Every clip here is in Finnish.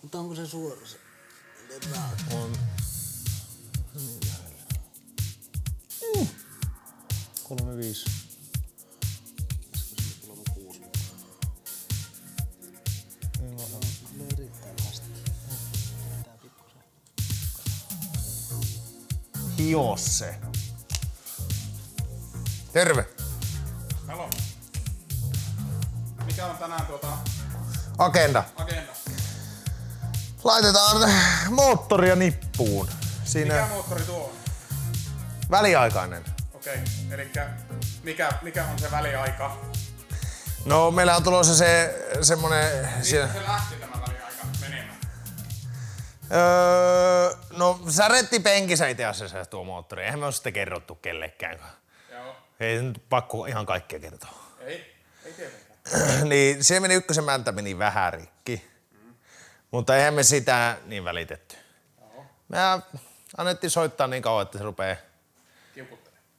Mutta onko se suora se? On. Niin lähellä. 35. Niin vähän. Kyllä yrittää päästä. Tää pikkusen. Hiosse. Terve. Halo. Mikä on tänään Agenda. agenda? Laitetaan moottoria nippuun. Siinä Mikä moottori tuo on? väliaikainen. Okei, elikkä mikä on se väliaika? No meillä on tulossa semmonen... Mistä se lähti tämä väliaika menemään? No särettipenkissä itse asiassa tuo moottori. Eihän me ole sitä kerrottu kellekään. Joo. Ei nyt pakko ihan kaikkea kertoa. Ei tietenkään. Niin se meni ykkösen mäntä meni vähän rikki. Mutta eihän me sitä niin välitetty. Joo. Me annettiin soittaa niin kauan, että se rupee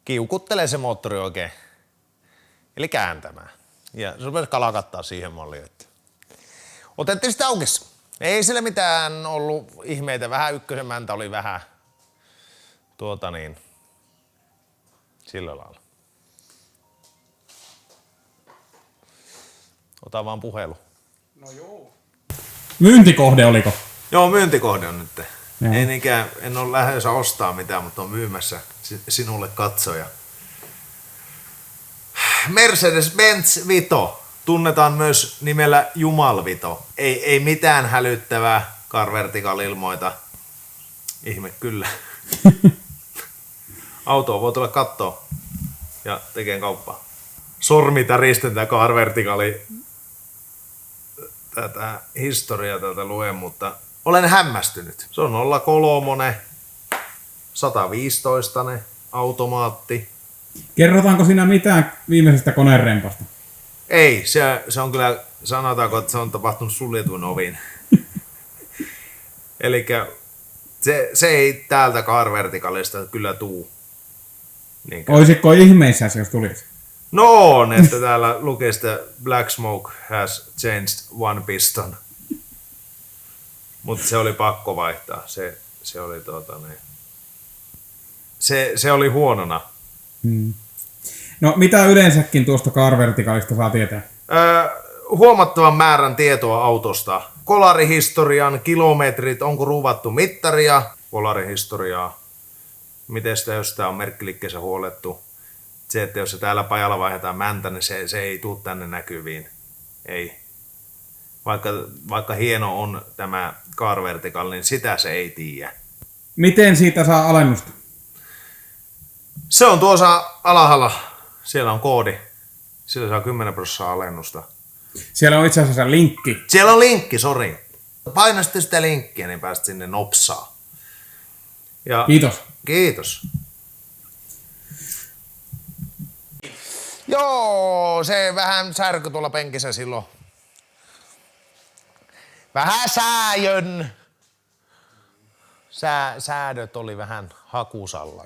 Kiukuttelee. se moottori oikein. Eli kääntämään. Ja se rupesi kalakattaa siihen malliin. Että otettiin sitä aukesi. Ei sille mitään ollut ihmeitä. Vähän ykkösen mäntä oli vähän sillä lailla. Ota vaan puhelu. No joo. Myyntikohde oliko? Joo, myyntikohde on nyt. Joo. Ei niinkään, en ole lähdössä ostaa mitään, mutta on myymässä sinulle katsoja. Mercedes-Benz Vito. Tunnetaan myös nimellä Jumal Vito. Ei mitään hälyttävää. Car Vertical ilmoita. Ihme kyllä. Autoa voi tulla kattoo ja tekee kauppaa. Sormi täristen tää Car Verticali tätä historiaa täältä luen, mutta olen hämmästynyt. Se on 03, 115 automaatti. Kerrotaanko siinä mitään viimeisestä konerempasta? Ei, se on kyllä, sanotaanko, että se on tapahtunut suljetun ovin. Elikkä se ei täältä Car Verticalista kyllä tuu. Niinkään. Olisitko ihmeissä, jos tulisi? No on, että täällä lukee sitä Black Smoke has changed one piston. Mutta se oli pakko vaihtaa. Se oli se oli huonona. No mitä yleensäkin tuosta Car Verticalista saa tietää? Huomattavan määrän tietoa autosta. Kolarihistorian, kilometrit, onko ruuvattu mittaria, kolarihistoriaa. Miten sitä, jos sitä on merkkiliikkeessä huolettu. Se, että jos se täällä pajalla vaihdetaan mäntä, niin se ei tule tänne näkyviin. Ei. Vaikka hieno on tämä Car Vertical, niin sitä se ei tiedä. Miten siitä saa alennusta? Se on tuossa alhaalla. Siellä on koodi. Sillä saa 10% alennusta. Siellä on itse asiassa linkki. Siellä on linkki, sori. Paina sitten sitä linkkiä, niin pääset sinne nopsaa. Ja Kiitos. Kiitos. Joo, se vähän särky tuolla penkissä silloin. Vähän sääjön. Säädöt oli vähän hakusalla.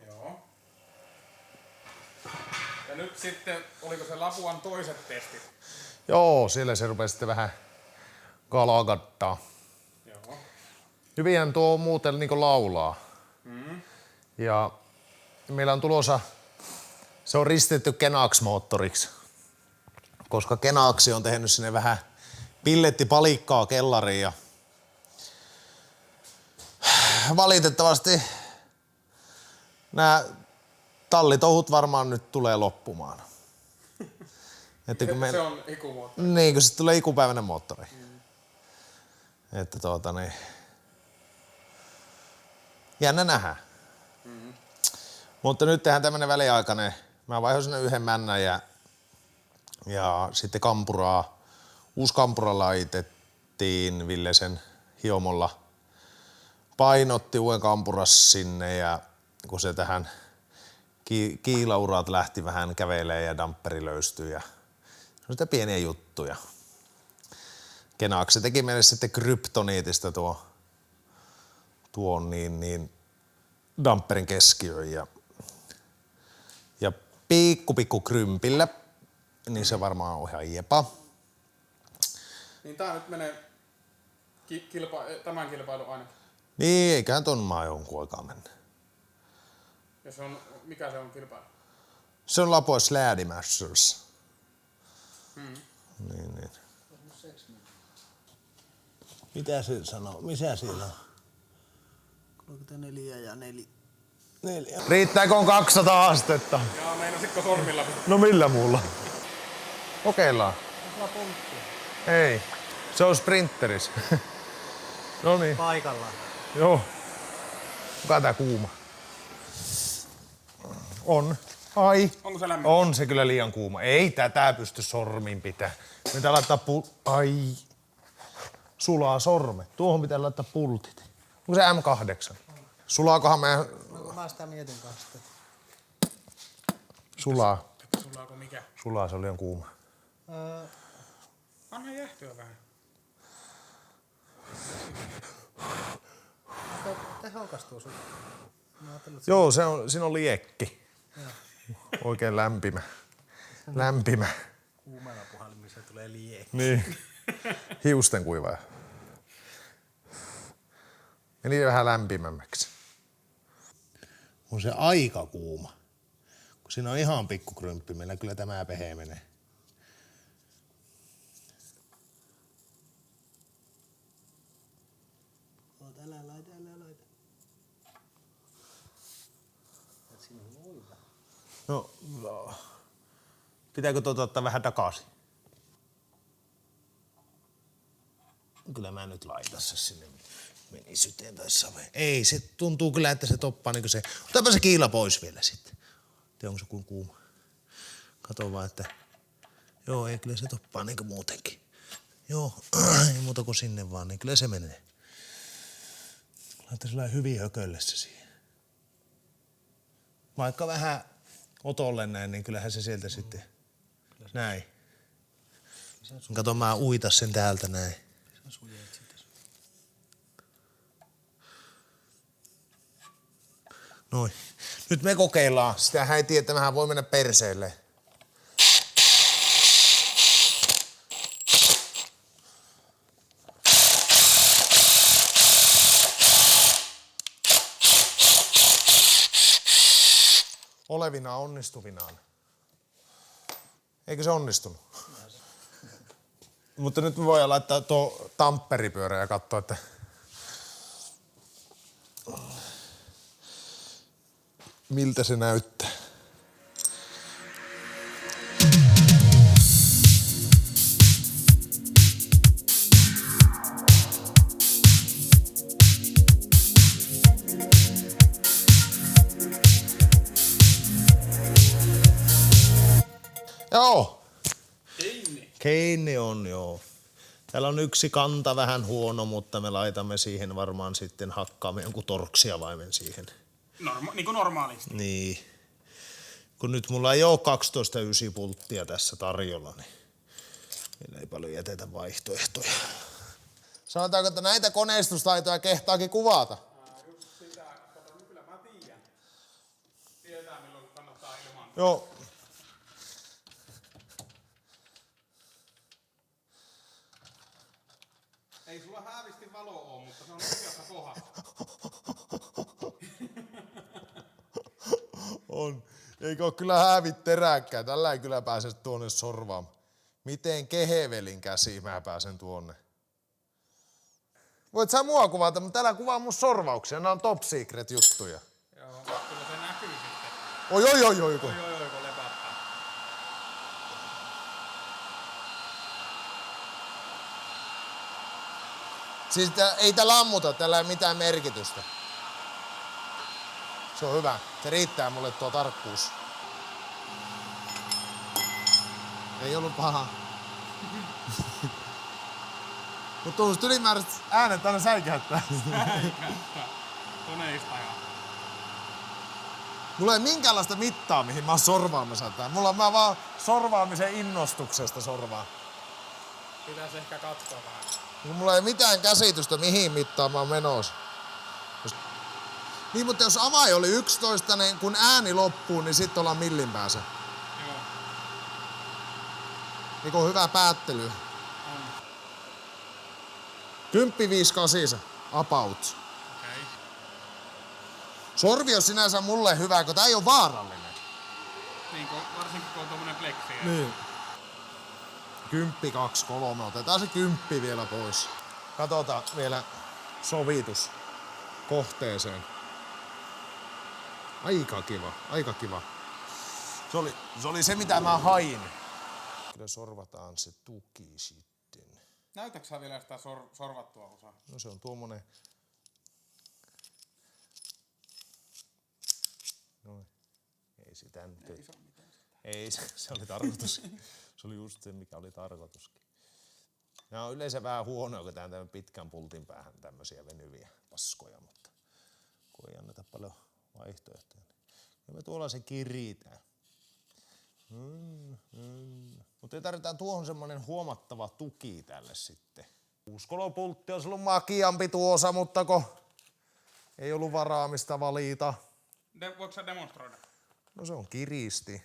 Joo. Ja nyt sitten, oliko se Lapuan toiset testit? Joo, siellä se rupesi sitten vähän kalakattaa. Joo. Hyvinhän tuo muuten niin laulaa. Ja meillä on tulossa, se on ristetty Kenax-moottoriksi, koska Kenaxi on tehnyt sinne vähän pillettipalikkaa kellariin ja valitettavasti nämä tallitouhut varmaan nyt tulee loppumaan. Että kun Se on ikumoottori. niin, kun se tulee ikupäiväinen moottori. Että jännä nähdä. Mutta nyt tehdään tämmönen väliaikainen. Mä vaihoin sinne yhden männän ja sitten kampuraa. Uusi kampura laitettiin Villesen hiomolla. Painotti uuden kampuras sinne ja kun se tähän kiilauraat lähti vähän kävelee ja dampperi löystyy ja sitä pieniä juttuja. Kenaksi teki meille sitten kryptoniitista tuon dampperin keskiöön ja pikku krympillä, niin se varmaan on ihan jepa. Niin tää nyt menee Tämän kilpailun ainakin. Niin, eiköhän ton maa jonkun aikaa mennä. Ja se on, mikä se on kilpailu? Se on Lapo Slädi Masters. Niin. Mitä se sanoo? Missä siellä on? 34 ja 4. Riittääkö on 200 astetta? Jaa, meinasitko sormilla? No millä muulla? Kokeillaan. Ei. Se on sprinteris. No niin. Paikallaan. Joo. Kuka tää kuuma? On. Ai. Onko se lämmin? On se kyllä liian kuuma. Ei tätä pysty sormiin pitää. Pitää laittaa Ai. Sulaa sormet. Tuohon pitää laittaa pultit. Onko se M8? Sulaakohan meidän... Mä sitä mietin kanssa. Sulaa. Sulaako mikä? Sulaa, se on liian kuuma. Anna jäähtyä vähän. Tehokastuu sun. Joo, siinä on liekki. Oikein lämpimä. Lämpimä. Kuumalla puhelimissa tulee liekki. Niin. Hiusten kuivaa. Meni vähän lämpimämmäksi. On se aika kuuma. Kun siinä on ihan pikkukrymppi, meillä kyllä tämä pehe menee. Älä laita. No, pitääkö ottaa vähän takaisin? Kyllä mä nyt laitan se sinne menisyteen tai saveen. Ei, se tuntuu kyllä, että se toppaa niin kuin se. Otapa se kiila pois vielä sitten. Tiedä, onko se kuin kuuma. Kato vaan, että joo, ei kyllä se toppaa niin kuin muutenkin. Joo, ei muuta kuin sinne vaan, niin kyllä se menee. Laita sillä hyvin hökölle se siihen. Vaikka vähän otolle näin, niin kyllähän se sieltä sitten näin. Kato, mä uita sen täältä näin. Noin. Nyt me kokeillaan. Sitähän ei tiedä, että vähän voi mennä perseelle. Olevinaan onnistuvinaan. Eikö se onnistunut? Mutta nyt me voidaan laittaa tuo tamperipyörä ja katsoa, että miltä se näyttää. Joo. Kiinni on, joo. Täällä on yksi kanta vähän huono, mutta me laitamme siihen varmaan sitten hakkaamme jonkun torksiavaimen siihen. Niin kuin normaalisti. Niin. Kun nyt mulla ei ole 12,9 pulttia tässä tarjolla, niin meillä ei paljon jätetä vaihtoehtoja. Sanotaanko, että näitä koneistustaitoja kehtaakin kuvata? Just sitä, kato, kyllä mä tiedän. Tietää milloin kannattaa ilman. Joo. Ei sulla häävisti valo oo, mutta se on oikeassa kohdassa. On. Eikä ole kyllä häävit terääkään. Tällä ei kyllä pääse tuonne sorvaamaan. Miten kehevelin käsi mä pääsen tuonne? Voit sä mua kuvata, mutta älä kuvaa mun sorvauksia. Nämä on top secret juttuja. Joo, kyllä se näkyy sitten. Oi. Oi, kun lepattaa. Siis ei tää lammuta, tällä ei ole mitään merkitystä. Se on hyvä. Se riittää mulle tuo tarkkuus. Ei ollut paha. Mutta tuollaiset ylimääräiset äänet aina säikäyttää. Koneistaja. Mulla ei minkäänlaista mittaa, mihin mä oon sorvaamassa tää. Mä vaan sorvaamisen innostuksesta sorvaan. Pitäis ehkä katsoa vähän. Mulla ei mitään käsitystä, mihin mittaan mä oon menossa. Niin, mutta jos avain oli 11, niin kun ääni loppuu, niin sitten ollaan millin päässä. Joo. Niin on hyvä päättely. 10,58 about. Okei. Sorvi on sinänsä mulle hyvä, kun tää ei oo vaarallinen. Niin, varsinkin kun on tommonen pleksi. Niin. 10,23. Otetaan se 10 vielä pois. Katsotaan vielä sovitus kohteeseen. Aika kiva, aika kiva. Se oli se mitä mä hain. Kyllä sorvataan se tuki sitten. Näytätkö sä vielä sitä sorvattua osaa? No se on tuommoinen. Noin. Ei sitä nyt. Ei, se oli tarkoitus. Se oli just se, mikä oli tarkoituskin. Nämä on yleensä vähän huonoja, kun tämän pitkän pultin päähän tämmöisiä venyviä paskoja, mutta kun ei anneta paljon vaihtoehtoja, niin me tuolla se kiritään. Mutta tarvitaan tuohon semmonen huomattava tuki tälle sitten. Uuskolopultti olisi ollut makiampi tuossa, mutta kun ei ollut varaa mistä valita. Voitko sä demonstroida? No se on kiristi.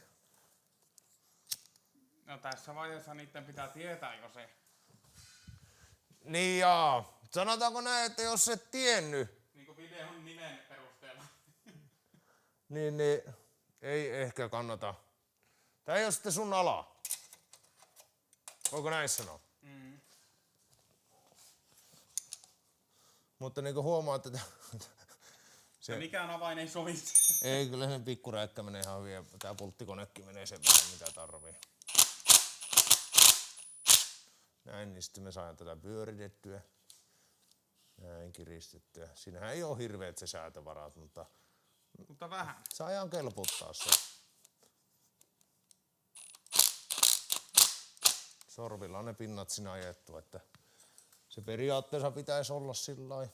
No tässä vaiheessa niitten pitää tietää jo se. Niin jaa. Sanotaanko näin, että jos et tiennyt, Niin kuin videon nimen perusteella. niin ei ehkä kannata. Tää ei oo sitten sun ala. Voiko näin sanoa? Mutta niinku huomaat, että Se mikään avain ei sovi. ei, kyllä sen pikkuräikkä menee ihan hyvin ja tää pulttikonekin menee sen verran mitä tarvii. Näin, niin sitten me saadaan tätä pyöritettyä. Näin kiristettyä. Siinähän ei oo hirveet se säätövarat, mutta Mutta vähän. saa ihan kelputtaa se. Sorvilla on ne pinnat siinä ajettu, että se periaatteessa pitäisi olla sillai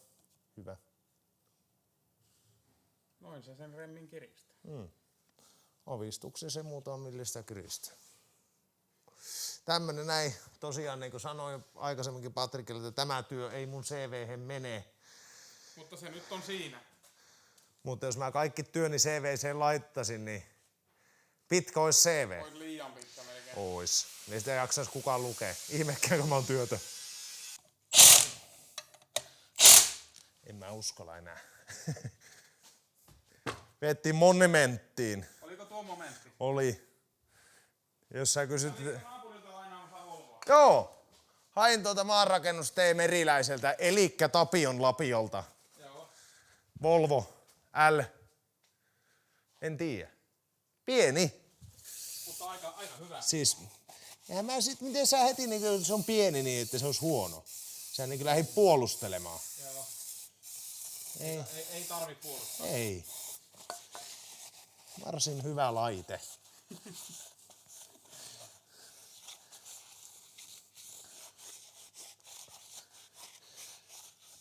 hyvä. Noin se sen remmin kiristää. Ovistuksessa se muutama millistä kiristää. Tämmönen näin, tosiaan niin kuin sanoin aikaisemminkin Patrikille, että tämä työ ei mun CV:hen mene. Mutta se nyt on siinä. Mutta jos mä kaikki työni CV:seen laittaisin, niin pitkä olisi CV. Ois liian pitkä melkein. Ois. Niin sitä ei jaksais kukaan lukea. Ihmekään, kun mä oon työtön. En mä uskalla enää. Vettiin monumenttiin. Oliko tuo momentti? Oli. Jos sä kysyt... Naapurilta lainaamassa Volvoa. Joo! Hain maanrakennus T. Meriläiseltä, elikkä Tapion Lapiolta. Joo. Volvo L. En tiedä. Pieni. Mutta aika hyvä. Siis, eihän mä sit, miten sä heti, niin se on pieni niin, että se olisi huono. Sä niin lähdin puolustelemaan. Joo. Ei, Ei tarvi puolustaa. ei. Varsin hyvä laite.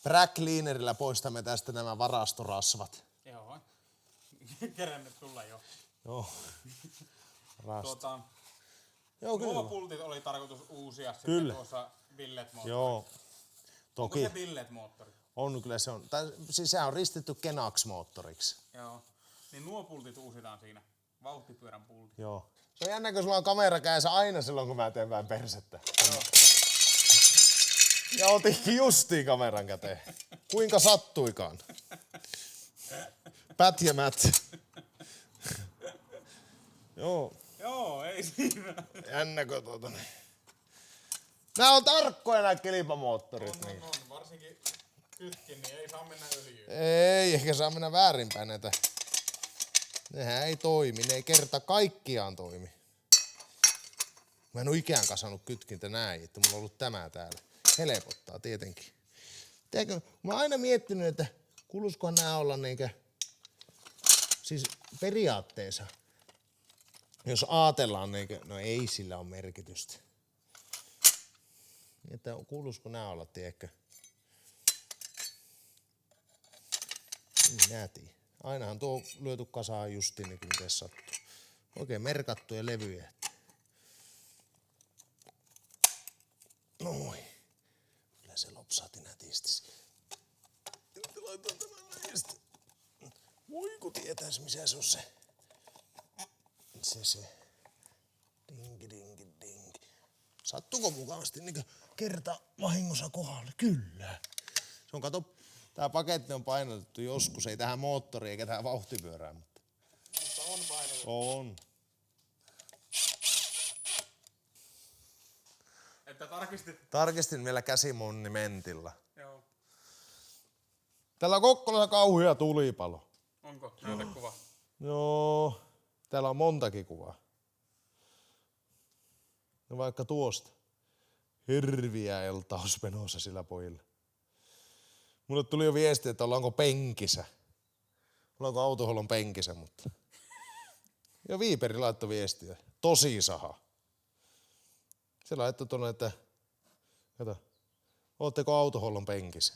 Brag cleanerillä poistamme tästä nämä varastorasvat. Joo. Kerännyt tulla jo. Joo. Nuo Joo, kyllä. pultit oli tarkoitus uusia sitten Kyllä. tuossa billet-moottori. Joo. Onko Toki se billet-moottori? on kyllä se on. Siis sehän on ristitty Kenax-moottoriksi. Joo. Niin nuo pultit uusitaan siinä. Vauhtipyörän pultit. Joo. Se on jännä, kun sulla on kamera kädessä aina silloin, kun mä teen vähän persettä. Joo. Ja otinkin justiin kameran käteen. Kuinka sattuikaan. Pät ja mät. Joo. Joo, ei siinä. Jännä, kun Nää on tarkkoja nää kilpamoottorit. Niin. On, varsinkin kytkin, niin ei saa mennä öljyyn. Ei, ehkä saa mennä väärinpäin näitä. Nehän ei toimi, ne ei kerta kaikkiaan toimi. Mä en oo ikään kasannut kytkintä näin, että mulla on ollut tämä täällä. Helpottaa tietenkin. Tiedätkö, mä oon aina miettinyt, että kuuluisikohan nää olla niinkö, siis periaatteessa, jos ajatellaan niinkö, no ei sillä ole merkitystä. Että kuuluisiko nää olla, tiedätkö? Näti. Ainahan tuo lyöty kasaan justiin niin kuin miten sattuu. Oikein merkattuja levyjä. Noin. Kyllä se lopsaati nätisti. Nyt laitan tämän näistä. Voi kun tietäis missä se on se. Se. Dingi. Sattuuko mukavasti niinkö kerta vahingossa kohdalle. Kyllä. Se on, kato, tää paketti on painotettu joskus, ei tähän moottoriin eikä tähän vauhtipyörään. Mutta on painotettu. on. Että tarkistit. Tarkistin vielä käsimonnimentilla. Joo. Täällä Kokkolassa kauhea tulipalo. Onko? Näytä kuva. Joo, täällä on montakin kuvaa. No vaikka tuosta. Hirviä eltaus menossa sillä pojilla. Mulle tuli jo viesti, että ollaanko penkissä. Ollaanko autohuollon penkissä, mutta... Ja Viiperi laittoi viestiä. Tosi saha. Se laittoi tuonne, että... Kato. Ootteko autohuollon penkissä?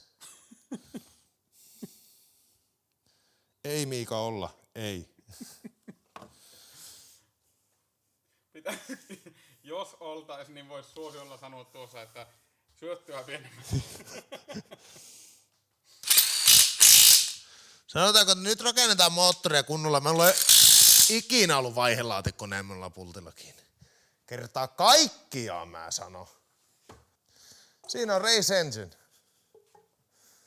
Ei Miika olla. Ei. Jos oltais, niin vois suosiolla sanoa tuossa, että syöttyä pienemmän. Sanotaanko, että nyt rakennetaan moottoria kunnolla. Me ei ikinä ollut vaihelaatikko näemmöllä pultillakin. Kertaa kaikkiaan mä sanon. Siinä on race engine.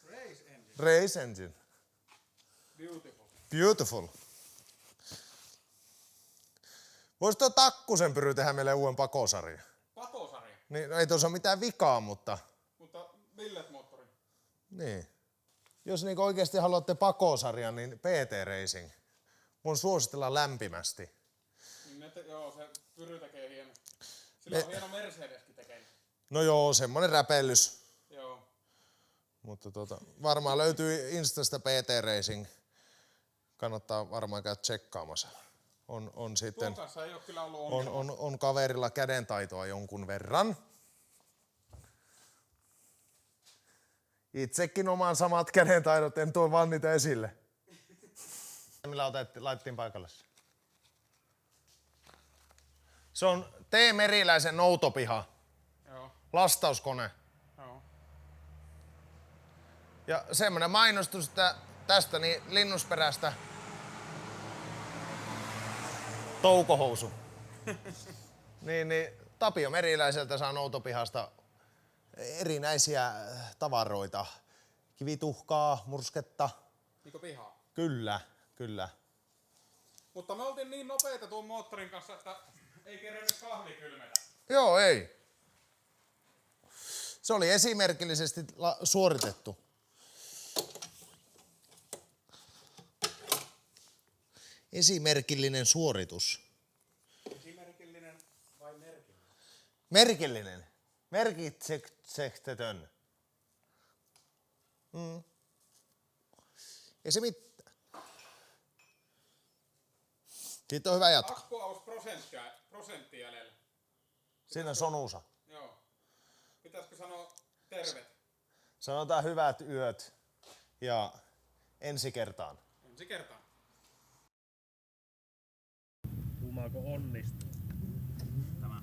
Race engine. Race engine. Beautiful. Beautiful. Vois tuo Takkusen Pyry tehdä meille uuden pakosarjan. Patosarja. Niin, no ei tuossa ole mitään vikaa, mutta... Mutta millet moottori? Niin. Jos niinku oikeesti haluatte pakosarjan, niin PT Racing. Mun suositellaan lämpimästi. Niin joo, se Pyry tekee hieno. Sillä on hieno Mercedeskin tekee. No joo, semmonen räpellys. Joo. Mutta varmaan löytyy Instasta PT Racing. Kannattaa varmaan käydä tsekkaamassa. On sitten... Tuon kanssa ei oo kyllä ollut ongelma. On kaverilla kädentaitoa jonkun verran. Itsekin omaan samat kädentaidot, en tuo vaan niitä esille. Millä laitettiin paikalle? Se on T. Meriläisen noutopiha. Joo. Lastauskone. Joo. Ja semmonen mainostus, että tästä niin linnusperäistä toukohousu. niin Tapio Meriläiseltä saa noutopihasta erinäisiä tavaroita. Kivituhkaa, mursketta. Niinku pihaa. Kyllä, kyllä. Mutta me oltiin niin nopeita tuon moottorin kanssa, että ei kerennyt kahvi kylmetä. Joo, ei. Se oli esimerkillisesti suoritettu. Esimerkillinen suoritus. Esimerkillinen vai merkillinen? Merkillinen. Merkitseksetön. Ei se mitään. Siitä on hyvä jatko. Akkuaus prosentti jäljellä. Siinä on sonusa. Joo. Pitäisikö sanoa tervet? Sanotaan hyvät yöt ja ensi kertaan. Ensi kertaan. Kuumaako onnistuu? Tämä.